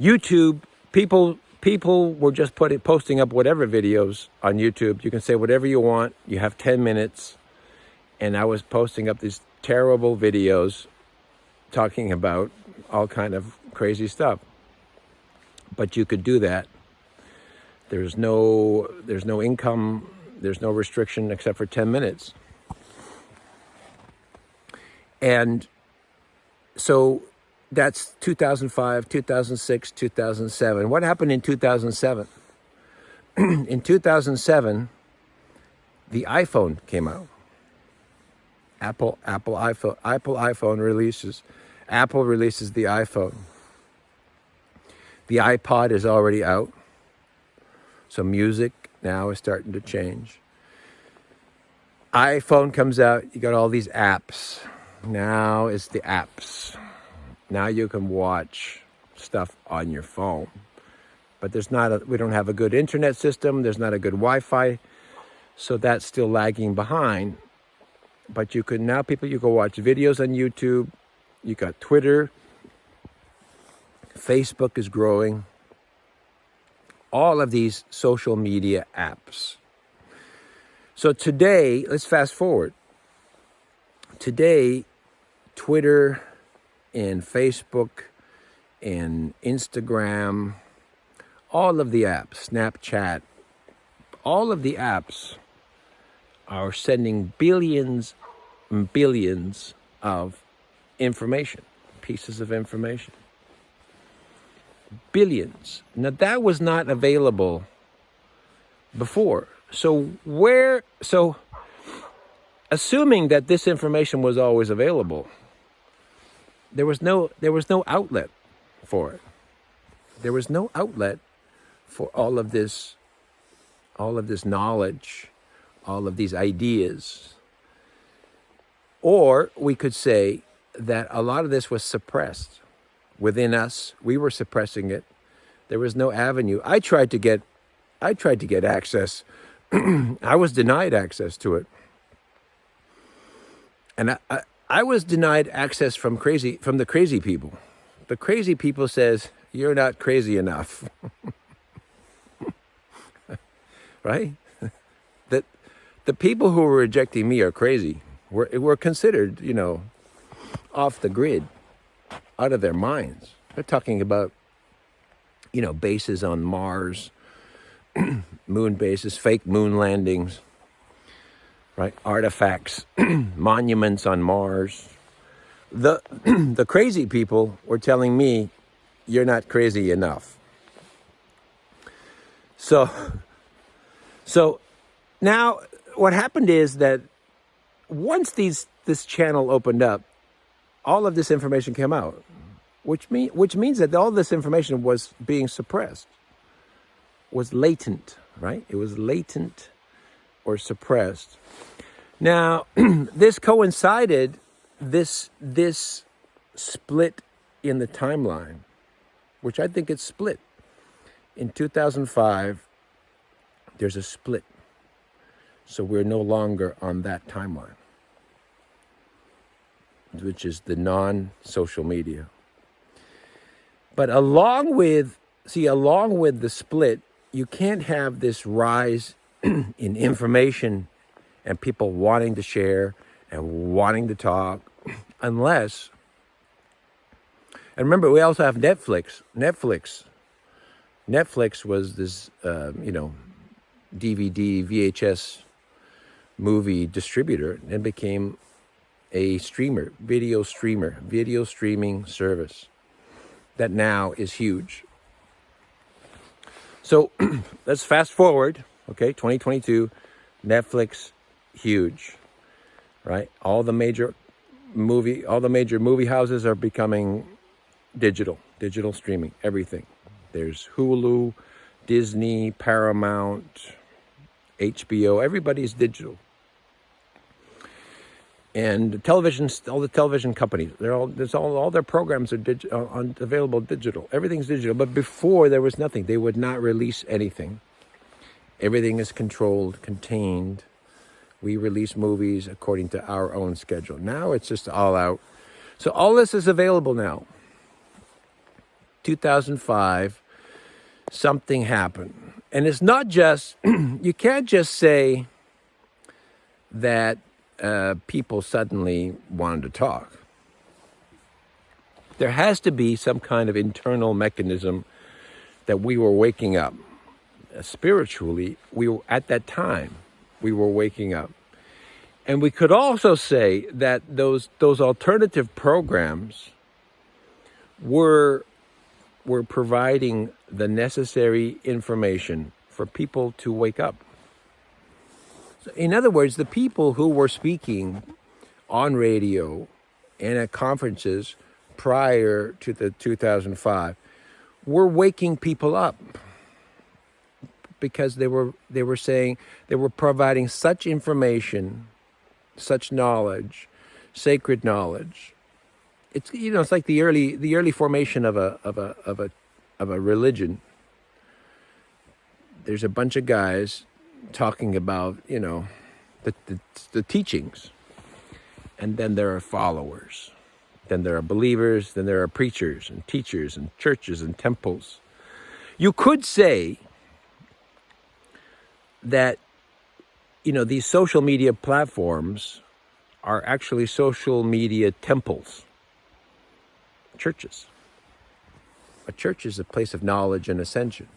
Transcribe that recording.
YouTube, people were just posting up whatever videos on YouTube. You can say whatever you want. You have 10 minutes. And I was posting up these terrible videos talking about all kind of crazy stuff. But you could do that. There's no income, there's no restriction except for 10 minutes. And so that's 2005, 2006, 2007. What happened in 2007? In 2007, the iPhone came out. Apple iPhone releases. Apple releases the iPhone. The iPod is already out. So music now is starting to change. iPhone comes out, you got all these apps. Now it's the apps. Now you can watch stuff on your phone. But we don't have a good internet system, there's not a good Wi-Fi, so that's still lagging behind. But you can watch videos on YouTube. You got Twitter. Facebook is growing. All of these social media apps. So today, let's fast forward. Today, Twitter and Facebook and Instagram, all of the apps, Snapchat, all of the apps are sending billions and billions of information, pieces of information. Billions. Now that was not available before. So assuming that this information was always available, there was no outlet for it. There was no outlet for all of this knowledge, all of these ideas. Or we could say that a lot of this was suppressed within us. We were suppressing it. There was no avenue. I tried to get access. I was denied access to it. And I was denied access from the crazy people. The crazy people says, you're not crazy enough. Right? That the people who were rejecting me are crazy. Were considered, off the grid, out of their minds. They're talking about, bases on Mars, moon bases, fake moon landings, right? Artifacts, monuments on Mars. The crazy people were telling me, you're not crazy enough. So now what happened is that once this channel opened up, all of this information came out, which means that all this information was being suppressed, was latent, right? It was latent or suppressed. Now, this coincided, this split in the timeline, which I think it's split. In 2005, there's a split. So we're no longer on that timeline, which is the non-social media. But along with the split, you can't have this rise in information and people wanting to share and wanting to talk unless, and remember, we also have Netflix. Netflix was this, DVD, VHS movie distributor and became a video streaming service that now is huge. So let's fast forward, 2022, Netflix, huge, right? All the major movie houses are becoming digital streaming, everything. There's Hulu, Disney, Paramount, HBO, everybody's digital. And television, all the television companies, all their programs are available digital. Everything's digital. But before there was nothing. They would not release anything. Everything is controlled, contained. We release movies according to our own schedule. Now it's just all out. So all this is available now. 2005, something happened. And it's not just, you can't just say that people suddenly wanted to talk. There has to be some kind of internal mechanism that we were waking up. Spiritually, at that time, we were waking up. And we could also say that those alternative programs were providing the necessary information for people to wake up. So in other words, the people who were speaking on radio and at conferences prior to the 2005 were waking people up, because they were saying, they were providing such information, such knowledge, sacred knowledge. It's, it's like the early formation of a religion. There's a bunch of guys talking about, the teachings, and then there are followers, then there are believers, then there are preachers and teachers and churches and temples. You could say that, these social media platforms are actually social media temples, churches. A church is a place of knowledge and ascension.